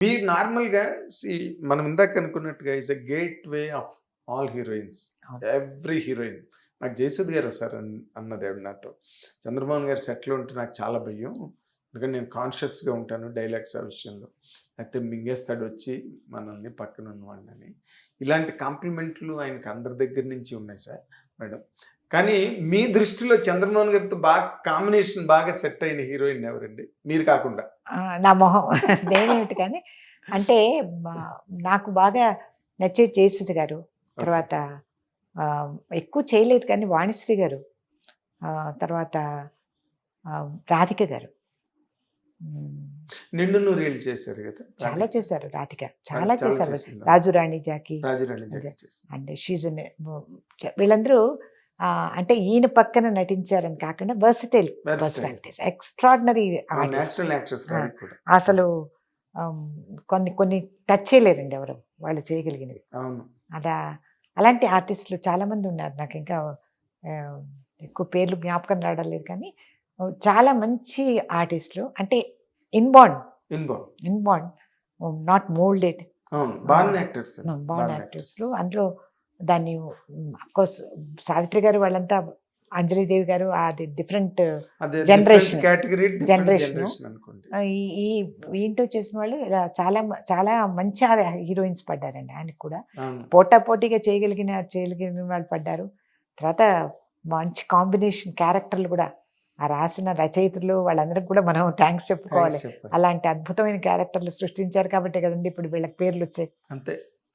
మీరు నార్మల్‌గా సీ మనం ఇందాక అనుకున్నట్టుగా is a gateway of all heroines. అవును. Every heroine. నాకు జయసుధ గారు ఒకసారి అన్నది ఆవిడ నాతో. చంద్రమోహన్ గారి సెట్‌లో ఉంటే నాకు చాలా భయం. ఎందుకంటే నేను కాన్షియస్‌గా ఉంటాను డైలాగ్స్ ఆ విషయంలో. అయితే మింగేస్తాడు వచ్చి మనల్ని పక్కన ఉన్నవాడినని. ఇలాంటి కాంప్లిమెంట్లు ఆయనకి అందరి దగ్గర నుంచి ఉన్నాయి సార్ మేడం. కానీ మీ దృష్టిలో చంద్రమోహన్ గారితో బాగా కాంబినేషన్ బాగా సెట్ అయిన హీరోయిన్ ఎవరండి? మీరు కాకుండా. నా మొహం నేనేమిటి కానీ అంటే మా నాకు బాగా నచ్చేది జయసుధ గారు. ఓకే. తర్వాత ఎక్కువ చేయలేదు కానీ వాణిశ్రీ గారు. తర్వాత రాధిక గారు. హ్మ్. 'నిండు నూరేళ్ళు' చేశారు గదా! చాలా రాధిక. చేశారు రాధిక. అది చాలా చాలా చేశారు. చేసింది. 'రాజు రాణి జాకీ' 'రాజురాణి అండ్ జాకీ' చేసింది. అండ్ షీజ్ ఎన్ వీళ్ళందరూ అంటే ఈయన పక్కన నటించారని కాకుండా versatile versatile. Personalities. Extraordinary artist. Natural actress ఆ! రాధిక కూడా. అసలు ఆహ్, కొన్ని కొన్ని టచ్ చేయలేరండి ఎవరు. వాళ్ళు చేయగలిగినవి. అవును. అదా అలాంటి ఆర్టిస్టులు చాలామంది ఉన్నారు. నాకింకా ఆహ్, ఎక్కువ పేర్లు జ్ఞాపకం రావడం లేదు కానీ చాలా మంచి ఆర్టిస్టులు. అంటే inborn, inborn. Inborn not moulded. అవును. ఆ! బార్న్ యాక్టర్స్ అండి. Born born actors. యాక్టర్స్‌లో అందులో దాన్ని అఫ్‌కోర్స్ సావిత్రి గారు వాళ్ళంతా అంజలీదేవి గారు అది డిఫరెంట్ అదే different generation. Category, different generation. Generation అనుకోండి. ఈ ఈ ఈయనతో చేసిన వాళ్ళు ఇలా చాలా మంచి హీరోయిన్స్ పడ్డారండి ఆయనకి కూడా. అవును. పోటాపోటీగా చేయగలిగిన వాళ్ళు పడ్డారు. తర్వాత మంచి కాంబినేషన్ క్యారెక్టర్‌లు కూడా ఆ రాసిన రచయితలు వాళ్ళందరికి కూడా మనం థాంక్స్ చెప్పుకోవాలి. థాంక్స్ చెప్పాలి. అలాంటి అద్భుతమైన క్యారెక్టర్‌లు సృష్టించారు కాబట్టే కదండీ ఇప్పుడు వీళ్ళకి పేర్లొచ్చాయి. అంతే.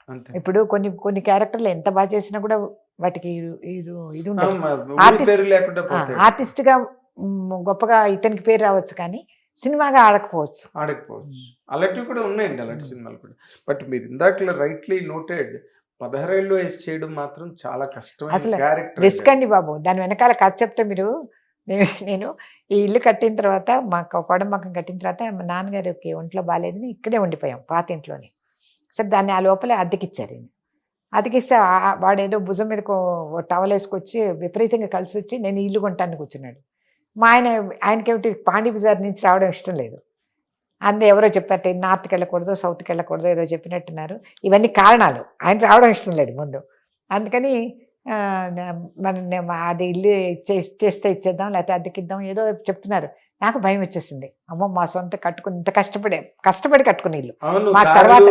అంతే. ఇప్పుడు కొన్ని కొన్ని క్యారెక్టర్‌లు ఎంత చేసినా కూడా వాటికి ఇది ఆ! ఉండదు. ఊరి ఆర్టిస్ట్ పేరు లేకుండా పోతాయి. ఆర్టిస్ట్‌గా గొప్పగా ఇతనికి పేరు రావచ్చు కానీ, సినిమాగా ఆడకపోవచ్చు. ఆడకపోవచ్చు. హ్మ్. అలాంటివి కూడా ఉన్నాయండి. అలాంటి హ్మ్. సినిమాలు కూడా. బట్ మీరు ఇందాకలా రైట్‌లీ నోటెడ్ 16 ఏళ్ల వయసు చేయడం మాత్రం చాలా కష్టమైన అసలు క్యారెక్టర్ అండి రిస్క్ అది. అండి బాబు. దాని వెనకాల కథ చెప్తే మీరు నేను ఈ ఇల్లు కట్టిన తర్వాత మాకు కోడంబక్కం కట్టిన తర్వాత మా నాన్నగారికి ఒంట్లో బాలేదని ఇక్కడే ఉండిపోయాం పాత ఇంట్లోనే. సరే దాన్ని ఆ లోపలే అద్దెకిచ్చారు ఈయన. అద్దెకిస్తే వాడేదో భుజం మీద టవలేసుకొచ్చి విపరీతంగా కలిసొచ్చి నేను ఈ ఇల్లు కొంటానికి కూర్చున్నాడు. మా ఆయనకేమిటి పాండీ బజార్ నుంచి రావడం ఇష్టం లేదు. ఎవరో చెప్పారట నార్త్‌కెళ్ళకూడదు, సౌత్‌కెళ్ళకూడదో ఏదో చెప్పినట్టున్నారు. ఇవన్నీ కారణాలు. ఆయన రావడం ఇష్టం లేదు ముందు. అందుకని ఆహ్, న అది ఇల్లు ఇచ్చేస్తే ఇచ్చేద్దాం లేకపోతే అద్దెకిద్దాం ఏదో చెప్తున్నారు. నాకు భయమొచ్చేసింది. అమ్మో! మా సొంత కట్టుకుని ఇంత కష్టపడి కట్టుకున్న ఇల్లు. అవును. మాకు కార్లు, తర్వాత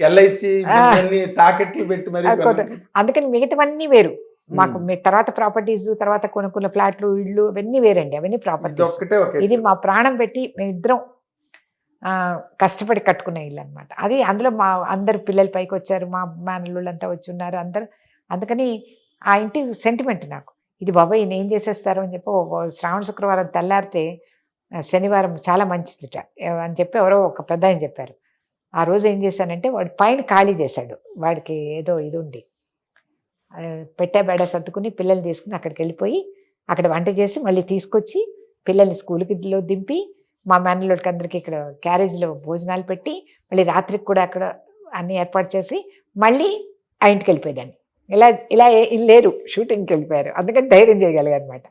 ఎల్ఐసి ఆ! ఇవన్నీ తాకట్లు పెట్టి మరీ కొనుక్కు అందుకని మిగతావన్నీ వేరు. హ్మ్. మీకు తర్వాత ప్రాపర్టీసు, తర్వాత కొనుక్కున్న ఫ్లాట్లు, ఇళ్ళు అవన్నీ వేరండి. అవన్నీ ప్రాపర్టీస్. ఇదొక్కటే ఒక ఇది ఎత్తు. మా ప్రాణం పెట్టి మేమిద్దరం కష్టపడి కట్టుకున్న ఇల్లనమాట. అది అందులో మా అందరు పిల్లలు పైకొచ్చారు. మా మేనల్లుళ్ళంతా వచ్చున్నారు అందరూ. అందుకని ఆ ఇంటి సెంటిమెంట్ నాకు. ఇది బాబోయ్! ఈయనేం చేసేస్తారో అని చెప్పి శ్రావణ శుక్రవారం తెల్లారితే శనివారం చాలా మంచిదిట అని చెప్పి ఎవరో ఒక పెద్దాయన చెప్పారు. ఆ రోజు ఏం చేశానంటే వాడు పైన ఖాళీ చేశాడు. వాడికి ఏదో ఇదుండి. పెట్టా బేడా సర్దుకుని పిల్లల్ని తీసుకొని అక్కడికెళ్ళిపోయి, అక్కడ వంట చేసి మళ్ళీ తీసుకొచ్చి, పిల్లల్ని స్కూలుకిలో దింపి, మా మేనల్లుడికి అందరికి ఇక్కడ క్యారేజ్‌లో భోజనాలు పెట్టి, మళ్ళీ రాత్రికి కూడా అక్కడ అన్నీ ఏర్పాటు చేసి, మళ్ళీ ఆ ఇంటికెళ్ళిపోయేదాన్ని. ఇలా ఇలా ఈళ్ళు లేరు షూటింగ్‌కెళ్ళిపోయారు. అందుకని ధైర్యం చేయగలిగాననమాట.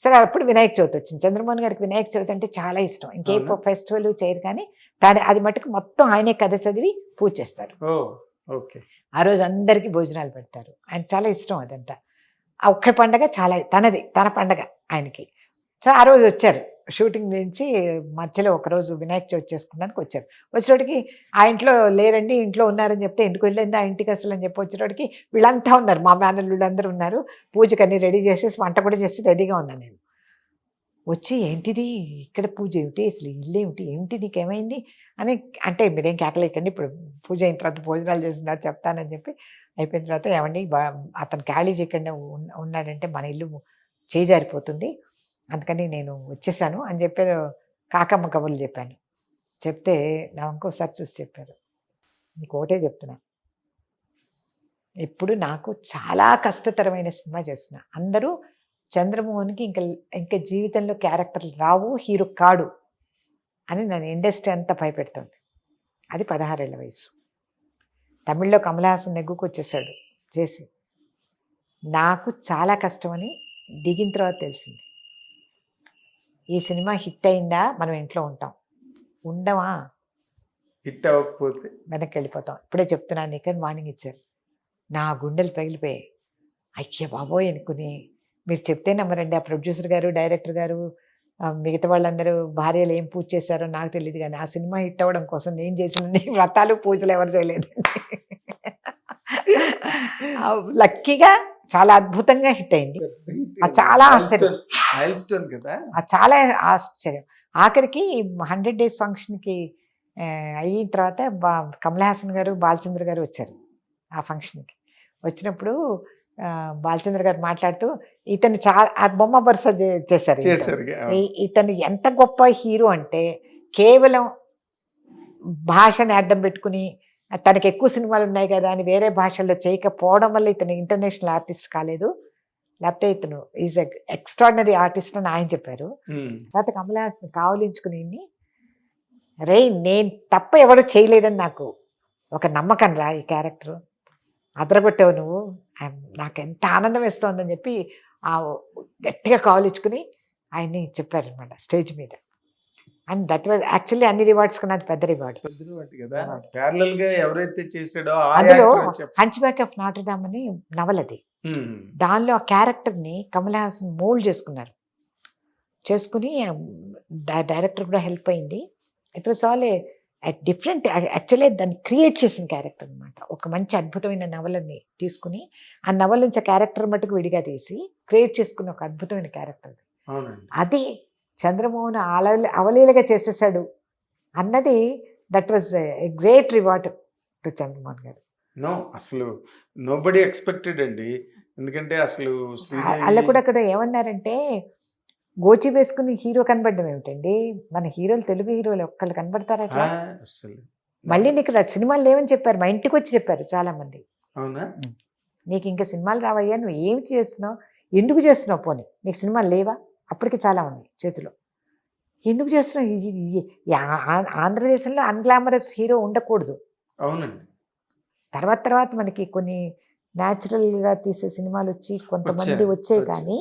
సరే అప్పుడు వినాయక చవితి వచ్చింది. చంద్రమోహన్ గారికి వినాయక చవితి అంటే చాలా ఇష్టం. ఇంకే అవునా? ఫెస్టివల్ చేయరు కానీ, అది మట్టుకు మొత్తం ఆయనే కథ చదివి పూజ చేస్తారు. ఓహ్! ఓకే. ఆ రోజు అందరికీ భోజనాలు పెడతారు. ఆయనకి చాలా ఇష్టం అదంతా. ఆ ఒక్క పండగ చాలా తన పండగ ఆయనకి. సో, ఆ రోజు వచ్చారు. షూటింగ్ నుంచి మధ్యలో ఒకరోజు వినాయక చవితి చేసుకోవడానికి వచ్చారు. వచ్చేటప్పటికి ఆ ఇంట్లో లేరండి, ఇంట్లో ఉన్నారని చెప్తే, ఎందుకు వెళ్ళింది ఆ ఇంటికి అసలు అని చెప్పి వచ్చేటప్పటికి వీళ్ళంతా ఉన్నారు. మా మేనల్లుళ్ళందరూ ఉన్నారు. పూజకన్నీ రెడీ చేసేసి వంట కూడా చేసి రెడీగా ఉన్నాను నేను. వచ్చి "ఏంటిది? ఇక్కడ పూజ ఏమిటి? అసలు ఈ ఇల్లేమిటి? ఏమిటి నీకేమైంది?" అని అంటే "మీరేం కేకలేయకండి. ఇప్పుడు పూజ అయిన తర్వాత భోజనాలు చేసిన చెప్తానని" చెప్పి అయిపోయిన తర్వాత "ఏవండీ అతను ఖాళీ చేయకుండా ఉన్నాడంటే మన ఇల్లు చేజారిపోతుంది. అందుకని నేను వచ్చేసాను" అని చెప్పి కాకమ్మ కబుర్లు చెప్పాను. చెప్తే నా ఇంకోసారి చూసి చెప్పారు. "నీకొకటే చెప్తున్నా. ఇప్పుడు నాకు చాలా కష్టతరమైన సినిమా చేస్తున్నా. అందరూ చంద్రమోహన్‌కి ఇంక జీవితంలో క్యారెక్టర్‌లు రావు, హీరో కాడు అని నన్ను ఇండస్ట్రీ అంతా భయపెడుతోంది. అది 16 ఏళ్ల వయసు. తమిళ్‌లో కమల్ హాసన్ నెగ్గుకొచ్చేసాడు చేసి. నాకు చాలా కష్టమని దిగిన తర్వాత తెలిసింది. ఈ సినిమా హిట్ అయిందా మనం ఇంట్లో ఉంటాం. ఉండమా హిట్ అవ్వకపోతే వెనక్కి వెళ్ళిపోతాం. ఇప్పుడే చెప్తున్నాను నీకు మార్నింగ్ ఇచ్చారు. నా గుండెలు పగిలిపోయాయి. అయ్య బాబోయ్ అనుకుని, మీరు చెప్తే నమ్మరండి, ఆ ప్రొడ్యూసర్ గారు, డైరెక్టర్ గారు, మిగతా వాళ్ళందరూ భార్యలు ఏం పూజ చేశారో నాకు తెలియదు, కానీ ఆ సినిమా హిట్ అవ్వడం కోసం నేను చేసిన వ్రతాలు పూజలు ఎవరు చేయలేదండి. లక్కీగా చాలా అద్భుతంగా హిట్ అయింది. అది చాలా ఆశ్చర్యం. మైల్ స్టోన్ కదా. అది చాలా ఆశ్చర్యం. ఆఖరికి 100 days ఫంక్షన్కి అయిన తర్వాత కమల్ హాసన్ గారు, బాలచంద్ర గారు వచ్చారు ఆ ఫంక్షన్కి. వచ్చినప్పుడు బాలచంద్ర గారు మాట్లాడుతూ, ఇతను చాలా ఆ బొమ్మ బరుస చేశారు. ఇతను ఎంత గొప్ప హీరో అంటే, కేవలం భాషని అడ్డం పెట్టుకుని తనకి ఎక్కువ సినిమాలు ఉన్నాయి కదా అని వేరే భాషల్లో చేయకపోవడం వల్ల ఇతను ఇంటర్నేషనల్ ఆర్టిస్ట్ కాలేదు, లేకపోతే ఇతను ఈజ్ ఎక్స్ట్రాడినరీ ఆర్టిస్ట్ అని ఆయన చెప్పారు. తర్వాత కమల్ హాసన్ కావలించుకుని, రే నేను తప్ప ఎవరు చేయలేదని నాకు ఒక నమ్మకం రా, ఈ క్యారెక్టర్ అదరగొట్టావు నువ్వు, నాకు ఎంత ఆనందం వేస్తోందని చెప్పి ఆ గట్టిగా కావలించుకుని ఆయన్ని చెప్పారనమాట స్టేజ్ మీద. అండ్ దట్ వాజ్ యాక్చువల్లీ అన్ని రివార్డ్స్ కన్నా అది పెద్ద రివార్డ్ కదా. ప్యారలల్ గా ఎవరైతే చేసాడో అందులో హంచ్బ్యాక్ ఆఫ్ నాటర్ డామ్ అని నవలది. దానిలో ఆ క్యారెక్టర్ని కమల్ హాసన్ మోల్డ్ చేసుకుని డైరెక్టర్ కూడా హెల్ప్ అయింది. It was all a different, actually దాన్ని క్రియేట్ చేసిన క్యారెక్టర్ అనమాట. ఒక మంచి అద్భుతమైన నవలని తీసుకుని ఆ నవల నుంచి ఆ క్యారెక్టర్ మటుకు విడిగా తీసి క్రియేట్ చేసుకున్న ఒక అద్భుతమైన క్యారెక్టర్ అది చంద్రమోహన్ అవలీలగా చేసేసాడు అన్నది, that was a great reward to Chandramohan గారు. నో, అసలు నోబడీ ఎక్స్పెక్టెడ్ అండి. ఎందుకంటే అసలు అలా కూడా అక్కడ ఏమన్నారంటే, గోచి వేసుకుని హీరో కనబడడం ఏమిటండి, మన హీరోలు తెలుగు హీరోలు ఒక్కళ్ళు కనబడతారు అట్లా. మళ్ళీ నీకు సినిమాలు లేవని చెప్పారు, మా ఇంటికి వచ్చి చెప్పారు చాలా మంది. అవునా, నీకు ఇంకా సినిమాలు రావయ్యా, నువ్వు ఏమి చేస్తున్నావు, ఎందుకు చేస్తున్నావు, పోనీ నీకు సినిమాలు లేవా, అప్పటికి చాలా ఉన్నాయి చేతిలో, ఎందుకు చేస్తున్నావు, ఆంధ్రదేశంలో అన్గ్లామరస్ హీరో ఉండకూడదు. అవునండి. తర్వాత మనకి కొన్ని న్యాచురల్గా తీసే సినిమాలు వచ్చి కొంతమంది వచ్చాయి, కానీ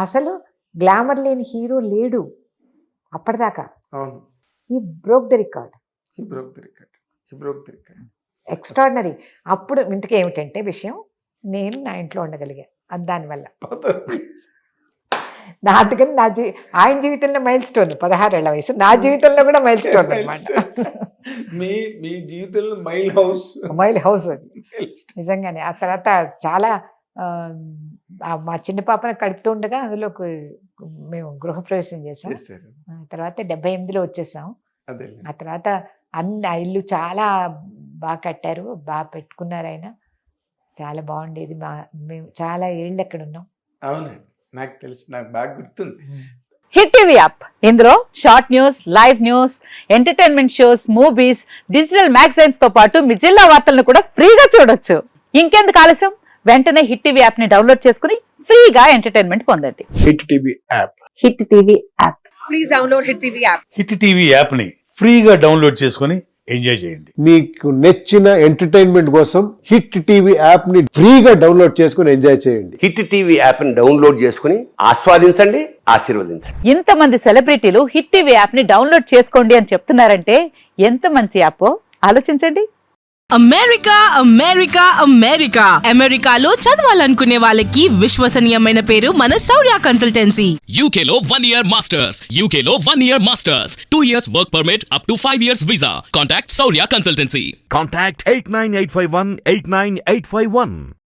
అసలు గ్లామర్ లేని హీరో లేడు అప్పటిదాకా. ఈ బ్రోక్ ద రికార్డ్, ఎక్స్ట్రాడినరీ. అప్పుడు ఇంతకీ ఏమిటంటే విషయం, నేను నా ఇంట్లో ఉండగలిగా అది దానివల్ల. అందుకని ఆయన జీవితంలో మైల్ స్టోన్ 16 ఏళ్ల వయసు, నా జీవితంలో కూడా మైల్ స్టోన్ అనమాట. మీ జీవితంలో మైల్ హౌస్ అది నిజంగానే. ఆ తర్వాత చాలా మా చిన్న పాపను కడుపుతూ ఉండగా అందులోకి మేము గృహప్రవేశం చేసాం. తర్వాత 78లో వచ్చేసాం. ఆ తర్వాత ఆ ఇల్లు చాలా బాగా కట్టారు, బాగా పెట్టుకున్నారు ఆయన, చాలా బాగుండేది. మేము చాలా ఏళ్ళు అక్కడ ఉన్నాం. అవునండి, నాకు తెలుసు, నాకు బాగా గుర్తుంది. హిట్ టీవీ యాప్, ఇందులో short news, live news, entertainment shows, movies, digital magazines తో పాటు మీ జిల్లా వార్తలను కూడా ఫ్రీగా చూడొచ్చు. ఇంకెందుకు ఆలస్యం, వెంటనే హిట్ టీవీ యాప్ ని డౌన్లోడ్ చేసుకుని ఫ్రీగా ఎంటర్టైన్మెంట్ పొందండి. Hit TV app, hit TV app, please download hit TV app. Hit TV app ని ఫ్రీగా డౌన్లోడ్ చేసుకుని ఎంజాయ్ చేయండి. మీకు నచ్చిన ఎంటర్టైన్మెంట్ కోసం హిట్ టీవీ యాప్ ని ఫ్రీగా డౌన్లోడ్ చేసుకుని ఎంజాయ్ చేయండి. హిట్ టీవీ యాప్ ని డౌన్లోడ్ చేసుకుని ఆస్వాదించండి, ఆశీర్వదించండి. ఇంతమంది సెలబ్రిటీలు హిట్ టీవీ యాప్ ని డౌన్లోడ్ చేసుకోండి అని చెప్తున్నారంటే ఎంత మంచి యాప్ ఆలోచించండి. అమెరికా అమెరికా అమెరికా అమెరికాలో చదవాలనుకునే వాళ్ళకి విశ్వసనీయమైన పేరు మన శౌర్య కన్సల్టెన్సీ. UK లో 1 year masters, UK లో 1 year masters, 2 years work permit up to 5 years visa. Contact Saurya Consultancy. Contact 89851 89851.